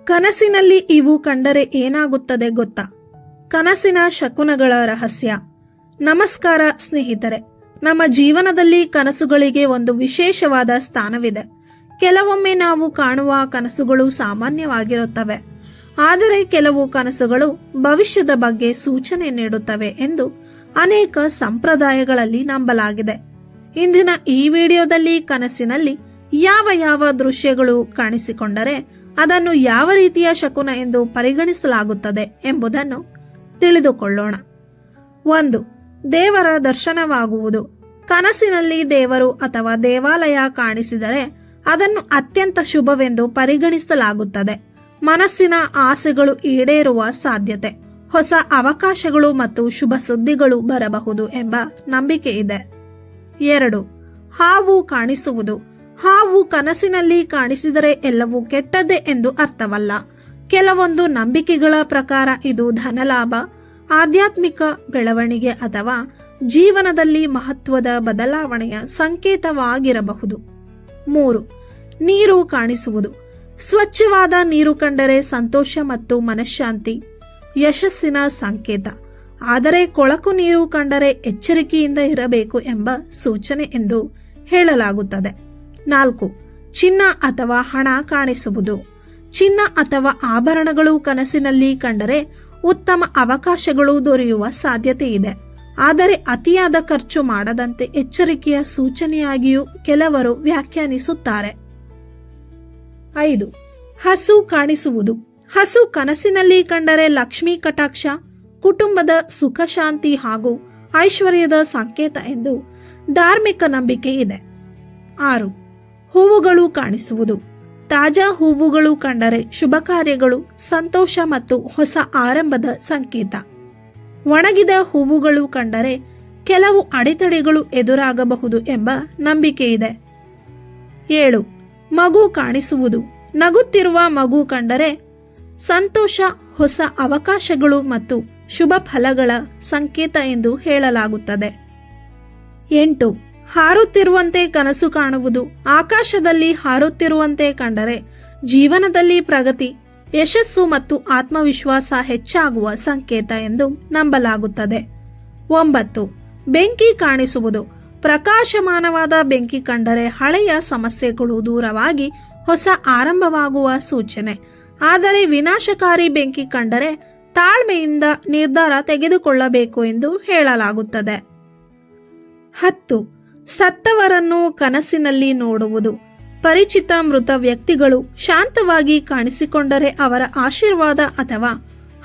ಕನಸಿನಲ್ಲಿ ಇವು ಕಂಡರೆ ಏನಾಗುತ್ತದೆ ಗೊತ್ತಾ? ಕನಸಿನ ಶಕುನಗಳ ರಹಸ್ಯ. ನಮಸ್ಕಾರ ಸ್ನೇಹಿತರೆ, ನಮ್ಮ ಜೀವನದಲ್ಲಿ ಕನಸುಗಳಿಗೆ ಒಂದು ವಿಶೇಷವಾದ ಸ್ಥಾನವಿದೆ. ಕೆಲವೊಮ್ಮೆ ನಾವು ಕಾಣುವ ಕನಸುಗಳು ಸಾಮಾನ್ಯವಾಗಿರುತ್ತವೆ, ಆದರೆ ಕೆಲವು ಕನಸುಗಳು ಭವಿಷ್ಯದ ಬಗ್ಗೆ ಸೂಚನೆ ನೀಡುತ್ತವೆ ಎಂದು ಅನೇಕ ಸಂಪ್ರದಾಯಗಳಲ್ಲಿ ನಂಬಲಾಗಿದೆ. ಇಂದಿನ ಈ ವಿಡಿಯೋದಲ್ಲಿ ಕನಸಿನಲ್ಲಿ ಯಾವ ಯಾವ ದೃಶ್ಯಗಳು ಕಾಣಿಸಿಕೊಂಡರೆ ಅದನ್ನು ಯಾವ ರೀತಿಯ ಶಕುನ ಎಂದು ಪರಿಗಣಿಸಲಾಗುತ್ತದೆ ಎಂಬುದನ್ನು ತಿಳಿದುಕೊಳ್ಳೋಣ. 1. ದೇವರ ದರ್ಶನವಾಗುವುದು. ಕನಸಿನಲ್ಲಿ ದೇವರು ಅಥವಾ ದೇವಾಲಯ ಕಾಣಿಸಿದರೆ ಅದನ್ನು ಅತ್ಯಂತ ಶುಭವೆಂದು ಪರಿಗಣಿಸಲಾಗುತ್ತದೆ. ಮನಸ್ಸಿನ ಆಸೆಗಳು ಈಡೇರುವ ಸಾಧ್ಯತೆ, ಹೊಸ ಅವಕಾಶಗಳು ಮತ್ತು ಶುಭ ಸುದ್ದಿಗಳು ಬರಬಹುದು ಎಂಬ ನಂಬಿಕೆ ಇದೆ. 2. ಹಾವು ಕಾಣಿಸುವುದು. ಹಾವು ಕನಸಿನಲ್ಲಿ ಕಾಣಿಸಿದರೆ ಎಲ್ಲವೂ ಕೆಟ್ಟದ್ದೇ ಎಂದು ಅರ್ಥವಲ್ಲ. ಕೆಲವೊಂದು ನಂಬಿಕೆಗಳ ಪ್ರಕಾರ ಇದು ಧನಲಾಭ, ಆಧ್ಯಾತ್ಮಿಕ ಬೆಳವಣಿಗೆ ಅಥವಾ ಜೀವನದಲ್ಲಿ ಮಹತ್ವದ ಬದಲಾವಣೆಯ ಸಂಕೇತವಾಗಿರಬಹುದು. 3. ನೀರು ಕಾಣಿಸುವುದು. ಸ್ವಚ್ಛವಾದ ನೀರು ಕಂಡರೆ ಸಂತೋಷ ಮತ್ತು ಮನಃಶಾಂತಿ, ಯಶಸ್ಸಿನ ಸಂಕೇತ. ಆದರೆ ಕೊಳಕು ನೀರು ಕಂಡರೆ ಎಚ್ಚರಿಕೆಯಿಂದ ಇರಬೇಕು ಎಂಬ ಸೂಚನೆ ಎಂದು ಹೇಳಲಾಗುತ್ತದೆ. 4. ಚಿನ್ನ ಅಥವಾ ಹಣ ಕಾಣಿಸುವುದು. ಚಿನ್ನ ಅಥವಾ ಆಭರಣಗಳು ಕನಸಿನಲ್ಲಿ ಕಂಡರೆ ಉತ್ತಮ ಅವಕಾಶಗಳು ದೊರೆಯುವ ಸಾಧ್ಯತೆ ಇದೆ, ಆದರೆ ಅತಿಯಾದ ಖರ್ಚು ಮಾಡದಂತೆ ಎಚ್ಚರಿಕೆಯ ಸೂಚನೆಯಾಗಿಯೂ ಕೆಲವರು ವ್ಯಾಖ್ಯಾನಿಸುತ್ತಾರೆ. 5. ಹಸು ಕಾಣಿಸುವುದು. ಹಸು ಕನಸಿನಲ್ಲಿ ಕಂಡರೆ ಲಕ್ಷ್ಮೀ ಕಟಾಕ್ಷ, ಕುಟುಂಬದ ಸುಖ ಶಾಂತಿ ಹಾಗೂ ಐಶ್ವರ್ಯದ ಸಂಕೇತ ಎಂದು ಧಾರ್ಮಿಕ ನಂಬಿಕೆ ಇದೆ. 6. ಹೂವುಗಳು ಕಾಣಿಸುವುದು. ತಾಜಾ ಹೂವುಗಳು ಕಂಡರೆ ಶುಭ ಕಾರ್ಯಗಳು, ಸಂತೋಷ ಮತ್ತು ಹೊಸ ಆರಂಭದ ಸಂಕೇತ. ಒಣಗಿದ ಹೂವುಗಳು ಕಂಡರೆ ಕೆಲವು ಅಡೆತಡೆಗಳು ಎದುರಾಗಬಹುದು ಎಂಬ ನಂಬಿಕೆ ಇದೆ. 7. ಮಗು ಕಾಣಿಸುವುದು. ನಗುತ್ತಿರುವ ಮಗು ಕಂಡರೆ ಸಂತೋಷ, ಹೊಸ ಅವಕಾಶಗಳು ಮತ್ತು ಶುಭ ಫಲಗಳ ಸಂಕೇತ ಎಂದು ಹೇಳಲಾಗುತ್ತದೆ. 8. ಹಾರುತ್ತಿರುವಂತೆ ಕನಸು ಕಾಣುವುದು. ಆಕಾಶದಲ್ಲಿ ಹಾರುತ್ತಿರುವಂತೆ ಕಂಡರೆ ಜೀವನದಲ್ಲಿ ಪ್ರಗತಿ, ಯಶಸ್ಸು ಮತ್ತು ಆತ್ಮವಿಶ್ವಾಸ ಹೆಚ್ಚಾಗುವ ಸಂಕೇತ ಎಂದು ನಂಬಲಾಗುತ್ತದೆ. 9. ಬೆಂಕಿ ಕಾಣಿಸುವುದು. ಪ್ರಕಾಶಮಾನವಾದ ಬೆಂಕಿ ಕಂಡರೆ ಹಳೆಯ ಸಮಸ್ಯೆಗಳು ದೂರವಾಗಿ ಹೊಸ ಆರಂಭವಾಗುವ ಸೂಚನೆ, ಆದರೆ ವಿನಾಶಕಾರಿ ಬೆಂಕಿ ಕಂಡರೆ ತಾಳ್ಮೆಯಿಂದ ನಿರ್ಧಾರ ತೆಗೆದುಕೊಳ್ಳಬೇಕು ಎಂದು ಹೇಳಲಾಗುತ್ತದೆ. 10. ಸತ್ತವರನ್ನು ಕನಸಿನಲ್ಲಿ ನೋಡುವುದು. ಪರಿಚಿತ ಮೃತ ವ್ಯಕ್ತಿಗಳು ಶಾಂತವಾಗಿ ಕಾಣಿಸಿಕೊಂಡರೆ ಅವರ ಆಶೀರ್ವಾದ ಅಥವಾ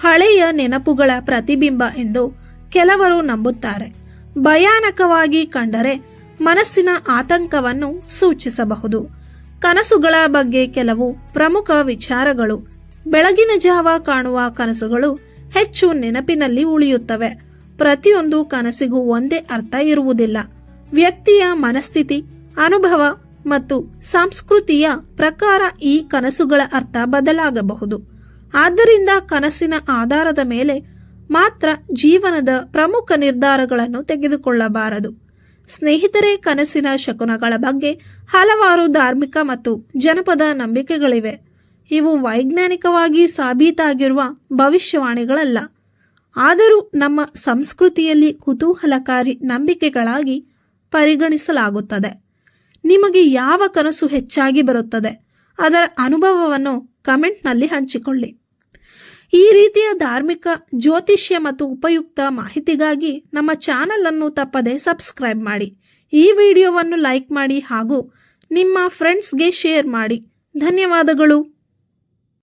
ಹಳೆಯ ನೆನಪುಗಳ ಪ್ರತಿಬಿಂಬ ಎಂದು ಕೆಲವರು ನಂಬುತ್ತಾರೆ. ಭಯಾನಕವಾಗಿ ಕಂಡರೆ ಮನಸ್ಸಿನ ಆತಂಕವನ್ನು ಸೂಚಿಸಬಹುದು. ಕನಸುಗಳ ಬಗ್ಗೆ ಕೆಲವು ಪ್ರಮುಖ ವಿಚಾರಗಳು. ಬೆಳಗಿನ ಜಾವ ಕಾಣುವ ಕನಸುಗಳು ಹೆಚ್ಚು ನೆನಪಿನಲ್ಲಿ ಉಳಿಯುತ್ತವೆ. ಪ್ರತಿಯೊಂದು ಕನಸಿಗೂ ಒಂದೇ ಅರ್ಥ ಇರುವುದಿಲ್ಲ. ವ್ಯಕ್ತಿಯ ಮನಸ್ಥಿತಿ, ಅನುಭವ ಮತ್ತು ಸಂಸ್ಕೃತಿಯ ಪ್ರಕಾರ ಈ ಕನಸುಗಳ ಅರ್ಥ ಬದಲಾಗಬಹುದು. ಆದ್ದರಿಂದ ಕನಸಿನ ಆಧಾರದ ಮೇಲೆ ಮಾತ್ರ ಜೀವನದ ಪ್ರಮುಖ ನಿರ್ಧಾರಗಳನ್ನು ತೆಗೆದುಕೊಳ್ಳಬಾರದು. ಸ್ನೇಹಿತರೆ, ಕನಸಿನ ಶಕುನಗಳ ಬಗ್ಗೆ ಹಲವಾರು ಧಾರ್ಮಿಕ ಮತ್ತು ಜನಪದ ನಂಬಿಕೆಗಳಿವೆ. ಇವು ವೈಜ್ಞಾನಿಕವಾಗಿ ಸಾಬೀತಾಗಿರುವ ಭವಿಷ್ಯವಾಣಿಗಳಲ್ಲ, ಆದರೂ ನಮ್ಮ ಸಂಸ್ಕೃತಿಯಲ್ಲಿ ಕುತೂಹಲಕಾರಿ ನಂಬಿಕೆಗಳಾಗಿ ಪರಿಗಣಿಸಲಾಗುತ್ತದೆ. ನಿಮಗೆ ಯಾವ ಕನಸು ಹೆಚ್ಚಾಗಿ ಬರುತ್ತದೆ? ಅದರ ಅನುಭವವನ್ನು ಕಮೆಂಟ್ನಲ್ಲಿ ಹಂಚಿಕೊಳ್ಳಿ. ಈ ರೀತಿಯ ಧಾರ್ಮಿಕ, ಜ್ಯೋತಿಷ್ಯ ಮತ್ತು ಉಪಯುಕ್ತ ಮಾಹಿತಿಗಾಗಿ ನಮ್ಮ ಚಾನಲ್ ಅನ್ನು ತಪ್ಪದೆ ಸಬ್ಸ್ಕ್ರೈಬ್ ಮಾಡಿ. ಈ ವಿಡಿಯೋವನ್ನು ಲೈಕ್ ಮಾಡಿ ಹಾಗೂ ನಿಮ್ಮ ಫ್ರೆಂಡ್ಸ್ಗೆ ಶೇರ್ ಮಾಡಿ. ಧನ್ಯವಾದಗಳು.